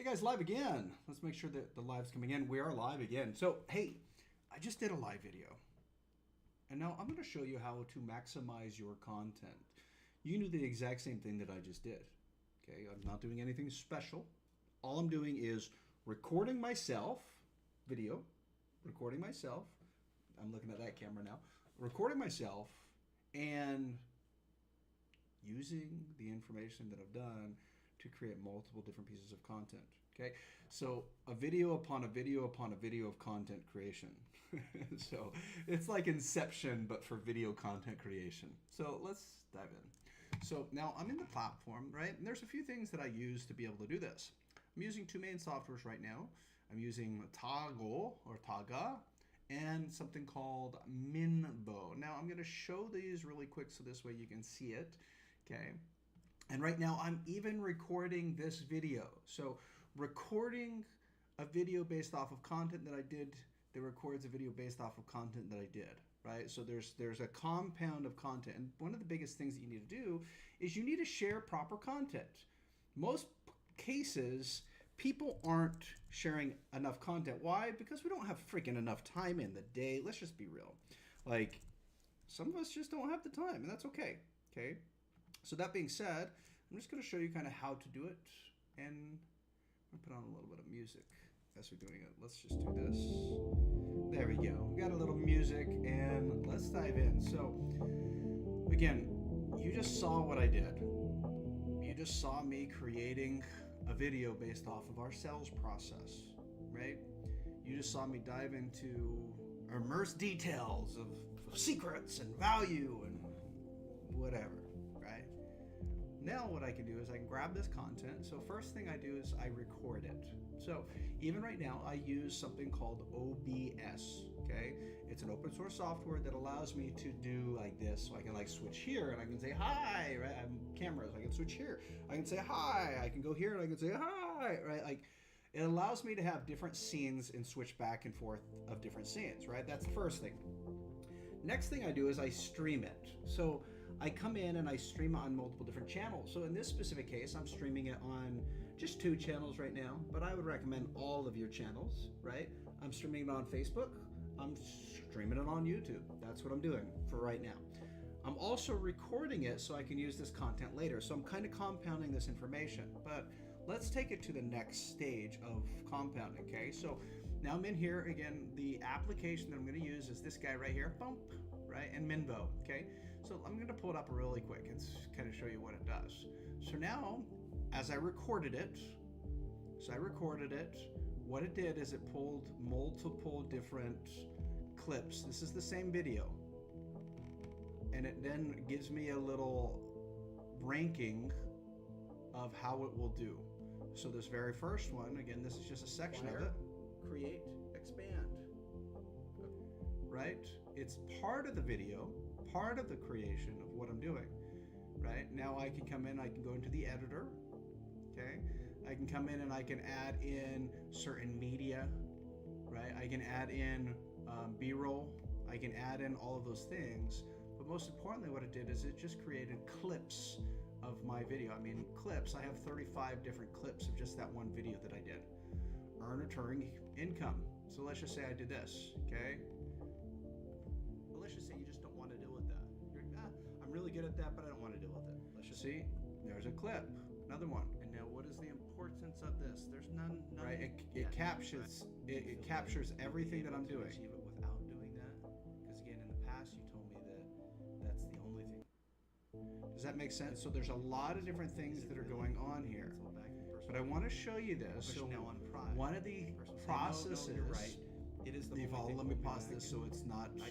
Hey guys, live again. Let's make sure that the live's coming in. We are live again. So, hey, I just did a live video. And now I'm going to show you how to maximize your content. You can do the exact same thing that I just did. Okay, I'm not doing anything special. All I'm doing is recording myself, video, recording myself. I'm looking at that camera now. Recording myself and using the information that I've done to create multiple different pieces of content. Okay, so a video upon a video upon a video of content creation. So it's like Inception, but for video content creation. So let's dive in. So now I'm in the platform, right? And there's a few things that I use to be able to do this. I'm using two main softwares right now. I'm using Toggle or Taga and something called Minbo. Now I'm going to show these really quick so this way you can see it. Okay. And right now I'm even recording this video. So recording a video based off of content that I did that records a video based off of content that I did, right? So there's a compound of content. And one of the biggest things that you need to do is you need to share proper content. Most cases, people aren't sharing enough content. Why? Because we don't have freaking enough time in the day. Let's just be real. Like, some of us just don't have the time, and that's okay, okay? So that being said, I'm just going to show you kind of how to do it, and I'm going to put on a little bit of music as we're doing it. Let's just do this. There we go. We got a little music, and let's dive in. So, again, you just saw what I did. You just saw me creating a video based off of our sales process, right? You just saw me dive into immense details of secrets and value and whatever, right? Now what I can do is I can grab this content. So first thing I do is I record it. So even right now I use something called OBS, okay? It's an open source software that allows me to do like this. So I can like switch here and I can say hi, right? I have cameras, I can switch here. I can say hi, I can go here and I can say hi, right? Like it allows me to have different scenes and switch back and forth of different scenes, right? That's the first thing. Next thing I do is I stream it. So I come in and I stream on multiple different channels. So in this specific case, I'm streaming it on just 2 channels right now, but I would recommend all of your channels, right? I'm streaming it on Facebook. I'm streaming it on YouTube. That's what I'm doing for right now. I'm also recording it so I can use this content later. So I'm kind of compounding this information, but let's take it to the next stage of compounding, okay? So now I'm in here. Again, the application that I'm going to use is this guy right here, bump, right, and Minbo, okay? So I'm going to pull it up really quick and kind of show you what it does. So now, as I recorded it, what it did is it pulled multiple different clips. This is the same video. And it then gives me a little ranking of how it will do. So this very first one, again, this is just a section of it. Create, expand. Right? It's part of the video, part of the creation of what I'm doing. Right? Now I can come in, I can go into the editor. Okay? I can come in and I can add in certain media. Right? I can add in B-roll. I can add in all of those things. But most importantly, what it did is it just created clips of my video. I mean, clips, I have 35 different clips of just that one video that I did. Earn recurring income. So let's just say I did this, okay? But let's just say you just don't want to deal with that. You're like, I'm really good at that, but I don't want to deal with it. Let's just see, there's a clip, another one. And now what is the importance of this? There's none right, it captures everything that I'm doing. Achieve it without doing that? Because again, in the past, you told me that that's the only thing. Does that make sense? So there's a lot of different things that are going on here. But I want to show you this. So one of the processes, it is the volume. Let me pause this so it's not. Let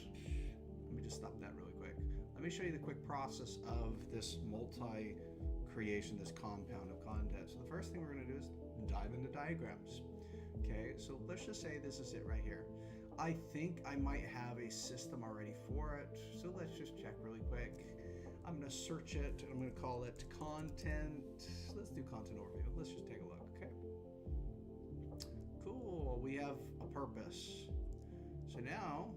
me just stop that really quick. Let me show you the quick process of this multi-creation, this compound of content. So the first thing we're going to do is dive into diagrams. Okay, so let's just say this is it right here. I think I might have a system already for it. So let's just check really quick. I'm going to search it. I'm going to call it content. Let's do content overview. Let's just take a look. Okay. Cool. We have a purpose. So now,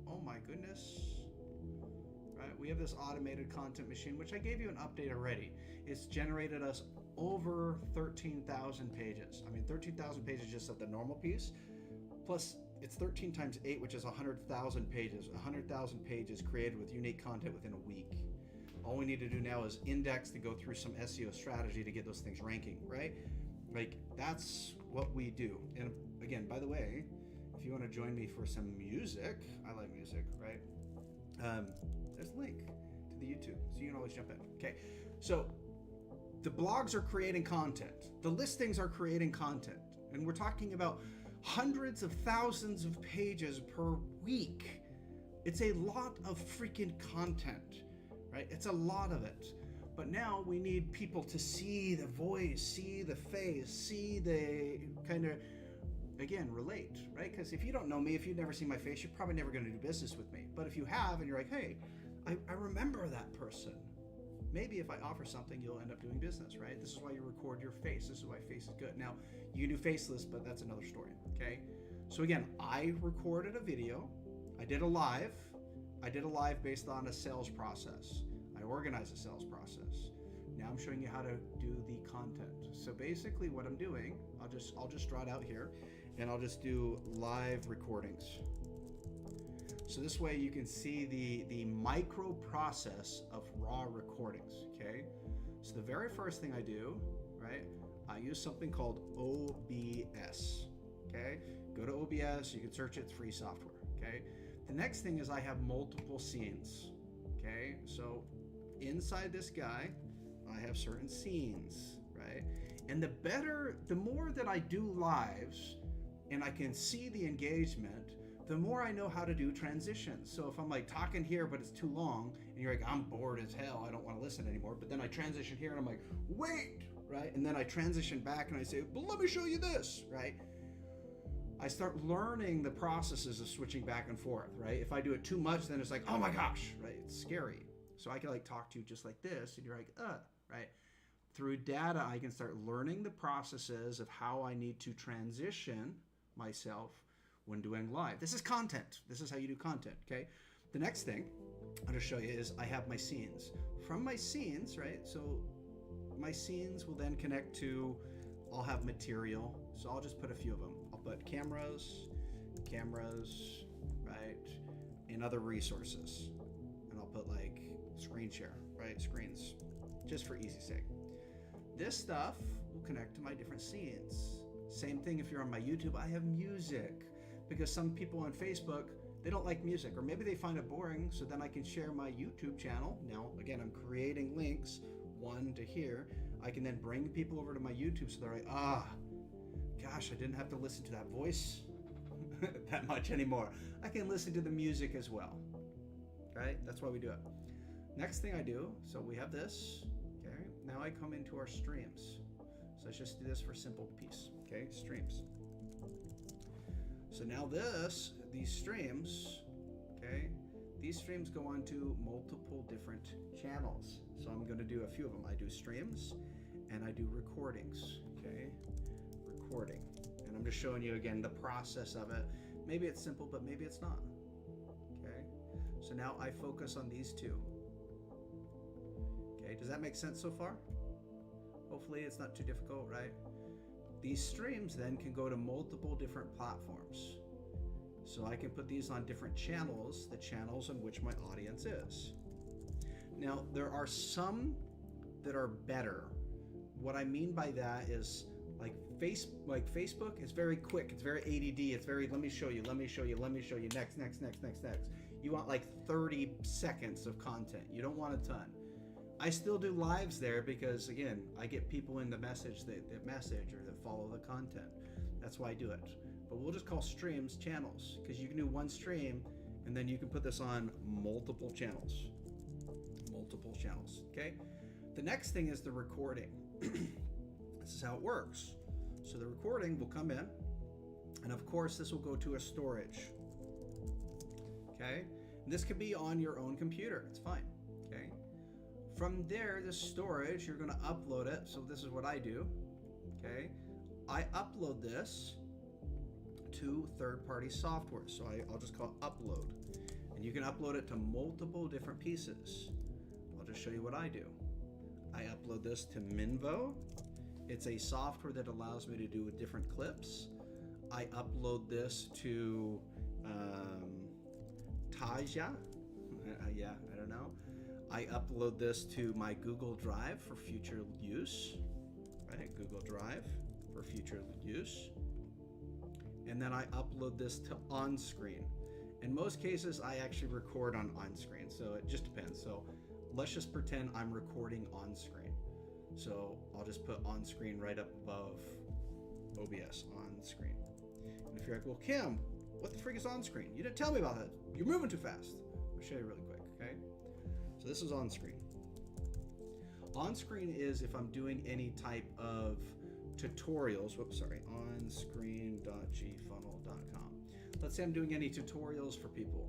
oh my goodness. Right. We have this automated content machine, which I gave you an update already. It's generated us over 13,000 pages. I mean, 13,000 pages just of the normal piece, plus it's 13 times 8, which is 100,000 pages. 100,000 pages created with unique content within a week. All we need to do now is index to go through some SEO strategy to get those things ranking, right? Like, that's what we do. And again, by the way, if you want to join me for some music, I like music, right? There's a link to the YouTube, so you can always jump in. Okay, so the blogs are creating content. The listings are creating content. And we're talking about hundreds of thousands of pages per week. It's a lot of freaking content, right? It's a lot of it. But now we need people to see the voice, see the face, see the kind of, again, relate, right? Because if you don't know me, if you've never seen my face, you're probably never going to do business with me. But if you have and you're like, hey, I remember that person. Maybe if I offer something, you'll end up doing business, right? This is why you record your face. This is why face is good. Now, you can do faceless, but that's another story, okay? So again, I recorded a video. I did a live. I did a live based on a sales process. I organized a sales process. Now I'm showing you how to do the content. So basically what I'm doing, I'll just draw it out here, and I'll just do live recordings. So this way you can see the micro process of raw recordings, okay? So the very first thing I do, right, I use something called OBS, okay? Go to OBS, you can search it, it's free software, okay? The next thing is I have multiple scenes, okay? So inside this guy, I have certain scenes, right? And the more that I do lives and I can see the engagement, the more I know how to do transitions. So if I'm like talking here, but it's too long, and you're like, I'm bored as hell, I don't want to listen anymore, but then I transition here and I'm like, wait, right? And then I transition back and I say, but let me show you this, right? I start learning the processes of switching back and forth, right? If I do it too much, then it's like, oh my gosh, right? It's scary. So I can like talk to you just like this, and you're like, right? Through data, I can start learning the processes of how I need to transition myself when doing live. This is content. This is how you do content, okay? The next thing I'll just show you is I have my scenes. From my scenes, right? So my scenes will then connect to, I'll have material. So I'll just put a few of them. I'll put cameras, right? And other resources. And I'll put like screen share, right? Screens, just for easy sake. This stuff will connect to my different scenes. Same thing if you're on my YouTube, I have music. Because some people on Facebook, they don't like music, or maybe they find it boring, so then I can share my YouTube channel. Now, again, I'm creating links, one to here. I can then bring people over to my YouTube so they're like, gosh, I didn't have to listen to that voice that much anymore. I can listen to the music as well, right? That's why we do it. Next thing I do, so we have this, okay? Now I come into our streams. So let's just do this for a simple piece, okay? Streams. So now these streams, okay, these streams go onto multiple different channels. So I'm going to do a few of them. I do streams and I do recordings, okay, recording. And I'm just showing you again the process of it. Maybe it's simple, but maybe it's not, okay. So now I focus on these two. Okay, does that make sense so far? Hopefully it's not too difficult, right? These streams then can go to multiple different platforms. So I can put these on different channels, the channels on which my audience is. Now, there are some that are better. What I mean by that is like Facebook is very quick, it's very ADD, it's very, let me show you, next. You want like 30 seconds of content. You don't want a ton. I still do lives there because, again, I get people in the message that message or that follow the content. That's why I do it. But we'll just call streams channels, because you can do one stream and then you can put this on multiple channels. Okay? The next thing is the recording. This is how it works. So the recording will come in, and of course this will go to a storage. Okay? And this could be on your own computer. It's fine. Okay? From there, the storage, you're going to upload it. So this is what I do. Okay? I upload this to third-party software. So I'll just call it upload. And you can upload it to multiple different pieces. I'll just show you what I do. I upload this to Minvo. It's a software that allows me to do different clips. I upload this to Taja. Yeah, I don't know. I upload this to my Google Drive for future use. Right, Google Drive for future use. And then I upload this to OnScreen. In most cases, I actually record on OnScreen, so it just depends. So let's just pretend I'm recording OnScreen. So I'll just put OnScreen right up above OBS OnScreen. And if you're like, well, Kim, what the frig is OnScreen? You didn't tell me about that. You're moving too fast. I'll show you really quick, okay? So this is OnScreen. OnScreen is if I'm doing any type of tutorials, onscreen.gfunnel.com. Let's say I'm doing any tutorials for people.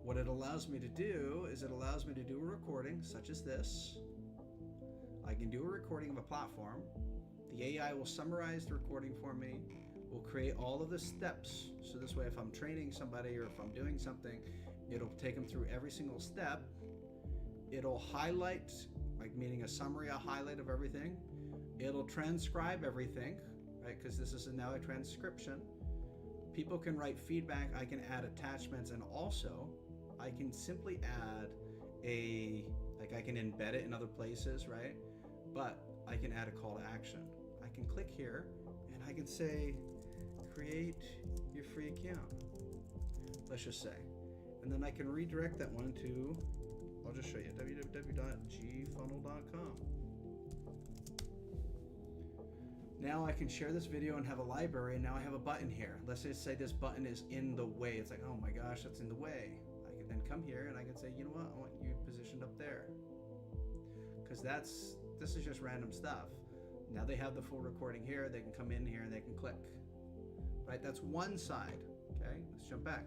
What it allows me to do is it allows me to do a recording such as this. I can do a recording of a platform. The AI will summarize the recording for me, will create all of the steps. So this way, if I'm training somebody or if I'm doing something, it'll take them through every single step. It'll highlight, like meaning a summary, a highlight of everything. It'll transcribe everything, right? Because this is now a transcription. People can write feedback. I can add attachments, and also I can simply add I can embed it in other places, right? But I can add a call to action. I can click here and I can say, create your free account. Let's just say. And then I can redirect that one to, I'll just show you, www.gfunnel.com. Now I can share this video and have a library, and now I have a button here. Let's just say this button is in the way. It's like, oh my gosh, that's in the way. I can then come here and I can say, you know what, I want you positioned up there. Because this is just random stuff. Now they have the full recording here. They can come in here and they can click. Right, that's one side. Okay, let's jump back.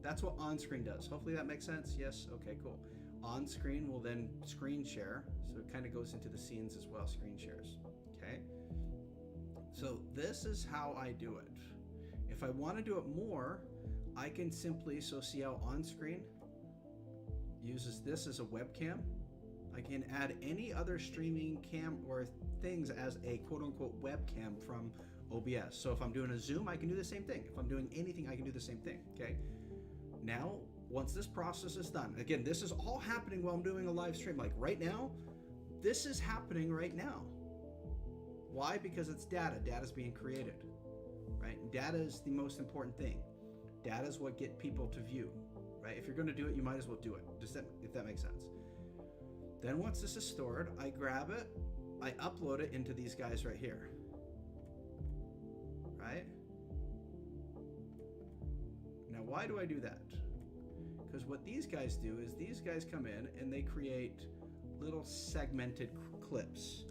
That's what OnScreen does. Hopefully that makes sense. Yes, okay, cool. OnScreen will then screen share. So it kind of goes into the scenes as well, screen shares. Okay. So this is how I do it. If I want to do it more, I can simply, so see how OnScreen uses this as a webcam. I can add any other streaming cam or things as a quote unquote webcam from OBS. So if I'm doing a Zoom, I can do the same thing. If I'm doing anything, I can do the same thing, okay? Now, once this process is done, again, this is all happening while I'm doing a live stream. Like right now, this is happening right now. Why? Because it's data. Data is being created, right? Data is the most important thing. Data is what get people to view, right? If you're going to do it, you might as well do it. Just that, if that makes sense. Then once this is stored, I grab it, I upload it into these guys right here, right? Now, why do I do that? Because what these guys do is these guys come in and they create little segmented clips.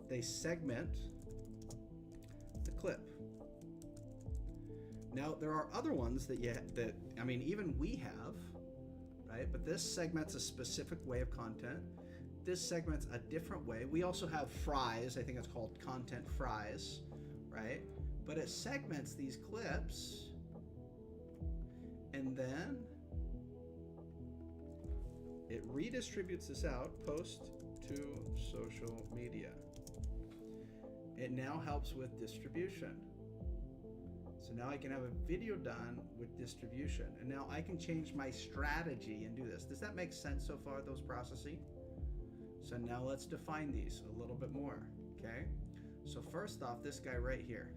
They segment the clip. Now there are other ones that even we have, right? But this segments a specific way of content. This segments a different way. We also have fries. I think it's called content fries, right? But it segments these clips, and then it redistributes this out, post to social media. It now helps with distribution. So now I can have a video done with distribution. And now I can change my strategy and do this. Does that make sense so far, those processing? So now let's define these a little bit more, okay? So first off, this guy right here,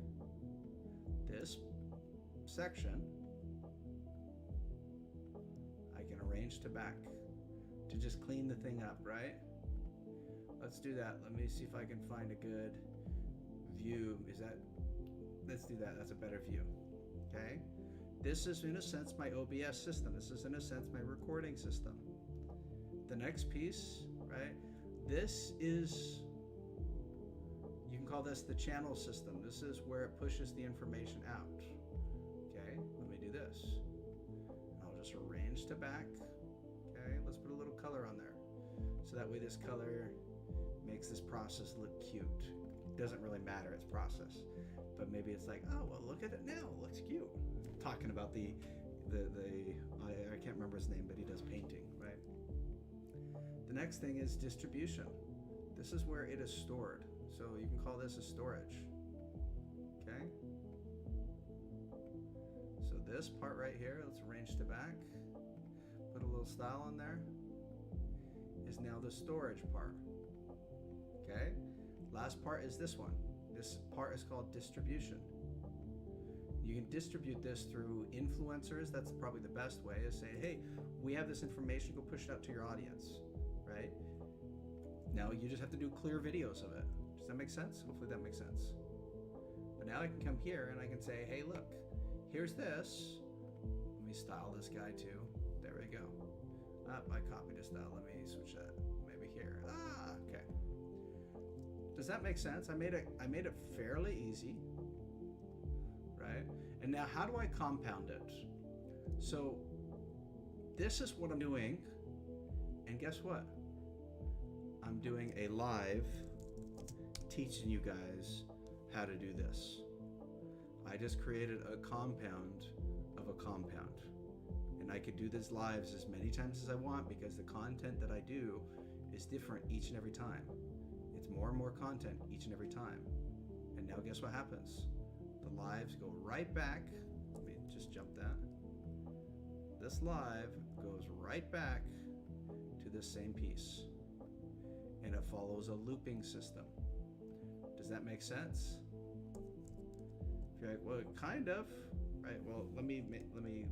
this section, I can arrange to back to just clean the thing up, right? Let's do that. Let me see if I can find a good view. Let's do that. That's a better view, okay? This is in a sense my OBS system. This is in a sense my recording system. The next piece, right? This is, you can call this the channel system. This is where it pushes the information out. Okay, let me do this. I'll just arrange to back. Okay, let's put a little color on there. So that way this color makes this process look cute. It doesn't really matter, it's process. But maybe it's like, oh, well, look at it now, it looks cute. I'm talking about I can't remember his name, but he does painting, right? The next thing is distribution. This is where it is stored. So you can call this a storage. Okay. So this part right here, let's arrange to back. Put a little style on there. Is now the storage part. Okay. Last part is this one. This part is called distribution. You can distribute this through influencers. That's probably the best way, is saying, hey, we have this information, go push it out to your audience, right? Now you just have to do clear videos of it. Does that make sense? Hopefully that makes sense. But now I can come here and I can say, hey, look, here's this. Let me style this guy too. There we go. I copied his style. Let me switch that maybe here. Okay. Does that make sense? I made it fairly easy, right? And now how do I compound it? So this is what I'm doing, and guess what? I'm doing a live teaching you guys how to do this. I just created a compound of a compound. And I could do this lives as many times as I want because the content that I do is different each and every time. It's more and more content each and every time. And now guess what happens? The lives go right back. Let me just jump that. This live goes right back to this same piece. And it follows a looping system. Does that make sense? If you're like, well, kind of. Right, well, let me eliminate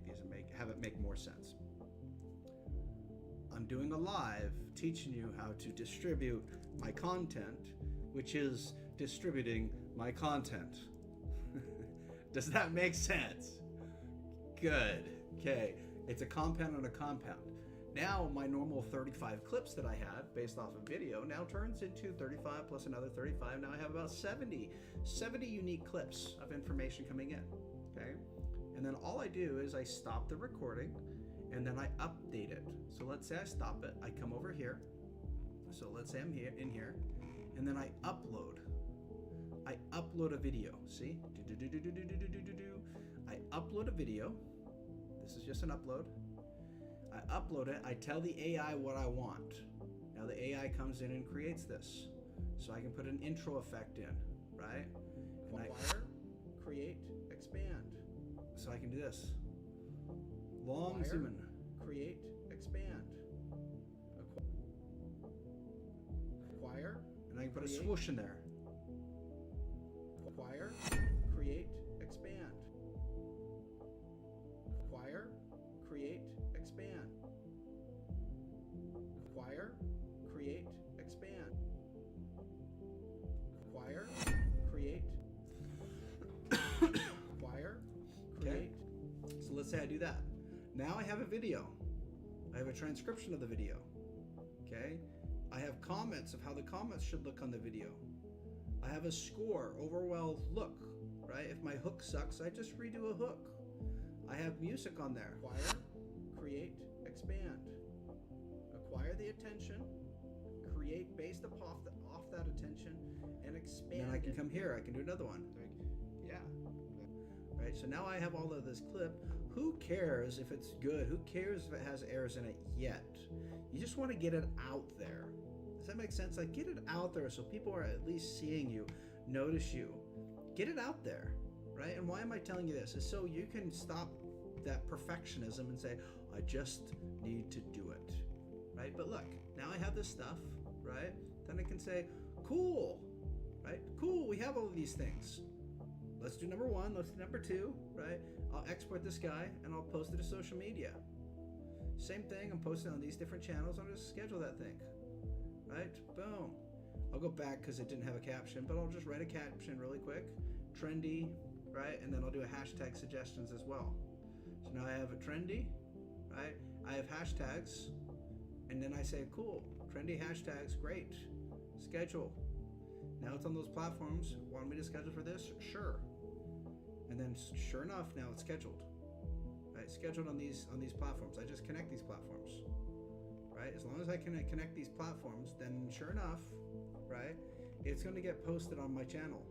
these and have it make more sense. I'm doing a live teaching you how to distribute my content, which is distributing my content. Does that make sense? Good. Okay, it's a compound on a compound. Now my normal 35 clips that I had based off of video now turns into 35 plus another 35. Now I have about 70 unique clips of information coming in. Okay, and then all I do is I stop the recording and then I update it. So let's say I stop it, I come over here. So let's say I'm here in here, and then I upload a video. See? I upload a video. This is just an upload. I upload it, I tell the AI what I want. Now the AI comes in and creates this. So I can put an intro effect in, right? And acquire, create, expand. So I can do this. Long zoom in. Create, expand. Acquire. And I can put a swoosh in there. Acquire, create, expand. Acquire, create, expand. Acquire, create, expand. Acquire, create, acquire, create. So let's say I do that. Now I have a video. I have a transcription of the video. Okay? I have comments of how the comments should look on the video. I have a score, overall look, right? If my hook sucks, I just redo a hook. I have music on there. Acquire, create, expand. Acquire the attention, create based off that attention, and expand. Then I can come here, I can do another one. Yeah. Right, so now I have all of this clip. Who cares if it's good? Who cares if it has errors in it yet? You just want to get it out there. Does that make sense? Like, get it out there so people are at least seeing you, notice you. Get it out there, right? And why am I telling you this? Is so you can stop that perfectionism and say, I just need to do it, right? But look, now I have this stuff, right? Then I can say, cool, right? Cool, we have all of these things. Let's do number one, let's do number two, right? I'll export this guy and I'll post it to social media. Same thing, I'm posting on these different channels. I'll just schedule that thing, right? Boom. I'll go back because it didn't have a caption, but I'll just write a caption really quick. Trendy, right? And then I'll do a hashtag suggestions as well. So now I have a trendy, right? I have hashtags, and then I say, cool, trendy hashtags, great. Schedule. Now it's on those platforms. Want me to schedule for this? Sure. And then sure enough, now it's scheduled. Right? Scheduled on these platforms. I just connect these platforms. Right? As long as I can connect these platforms, then sure enough, right, it's going to get posted on my channel.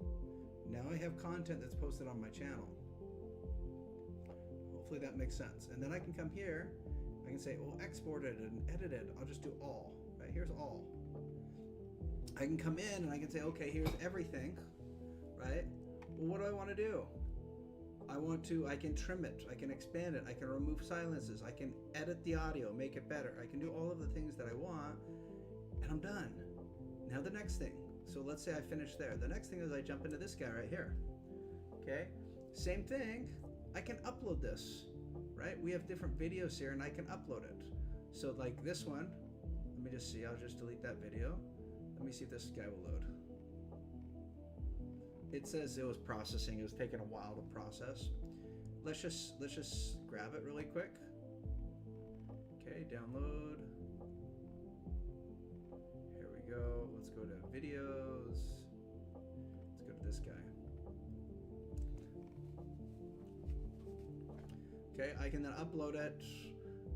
Now I have content that's posted on my channel. Hopefully that makes sense. And then I can come here, I can say, well, export it and edit it. I'll just do all. Right? Here's all. I can come in and I can say, okay, here's everything, right? Well, what do I want to do? I can trim it, I can expand it, I can remove silences, I can edit the audio, make it better. I can do all of the things that I want, and I'm done. Now the next thing. So let's say I finish there. The next thing is I jump into this guy right here. Okay? Same thing. I can upload this, right? We have different videos here and I can upload it. So like this one, let me just see, I'll just delete that video. Let me see if this guy will load. It says it was processing. It was taking a while to process. Let's just grab it really quick. Okay, download. Here we go. Let's go to videos. Let's go to this guy. Okay, I can then upload it.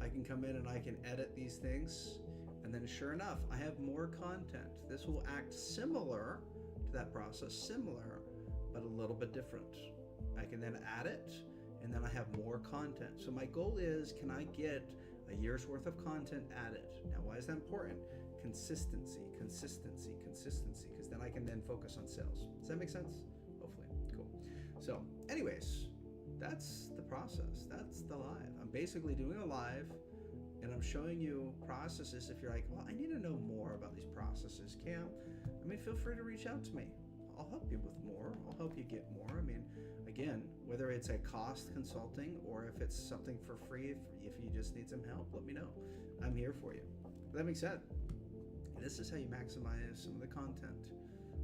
I can come in and I can edit these things. And then sure enough, I have more content. This will act similar to that process, similar, but a little bit different. I can then add it, and then I have more content. So my goal is, can I get a year's worth of content added? Now, why is that important? Consistency, consistency, consistency, because then I can then focus on sales. Does that make sense? Hopefully. Cool. So anyways, that's the process. That's the live. I'm basically doing a live, and I'm showing you processes. If you're like, well, I need to know more about these processes, Cam, I mean, feel free to reach out to me. I'll help you with more. I'll help you get more. I mean, again, whether it's a cost consulting or if it's something for free, if you just need some help, let me know. I'm here for you. That being said, this is how you maximize some of the content.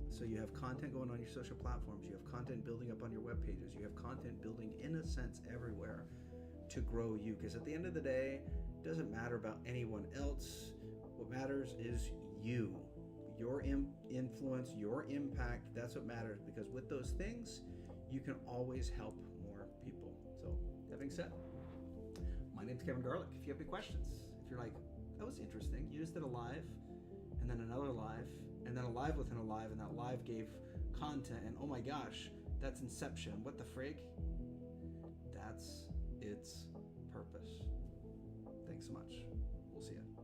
So you have content going on your social platforms. You have content building up on your web pages. You have content building, in a sense, everywhere to grow you. Because at the end of the day, it doesn't matter about anyone else. What matters is you. Your influence, your impact, that's what matters, because with those things, you can always help more people. So, that being said, my name's Kevin Garlick. If you have any questions, if you're like, that was interesting, you just did a live, and then another live, and then a live within a live, and that live gave content, and oh my gosh, that's Inception. What the frig? That's its purpose. Thanks so much. We'll see you.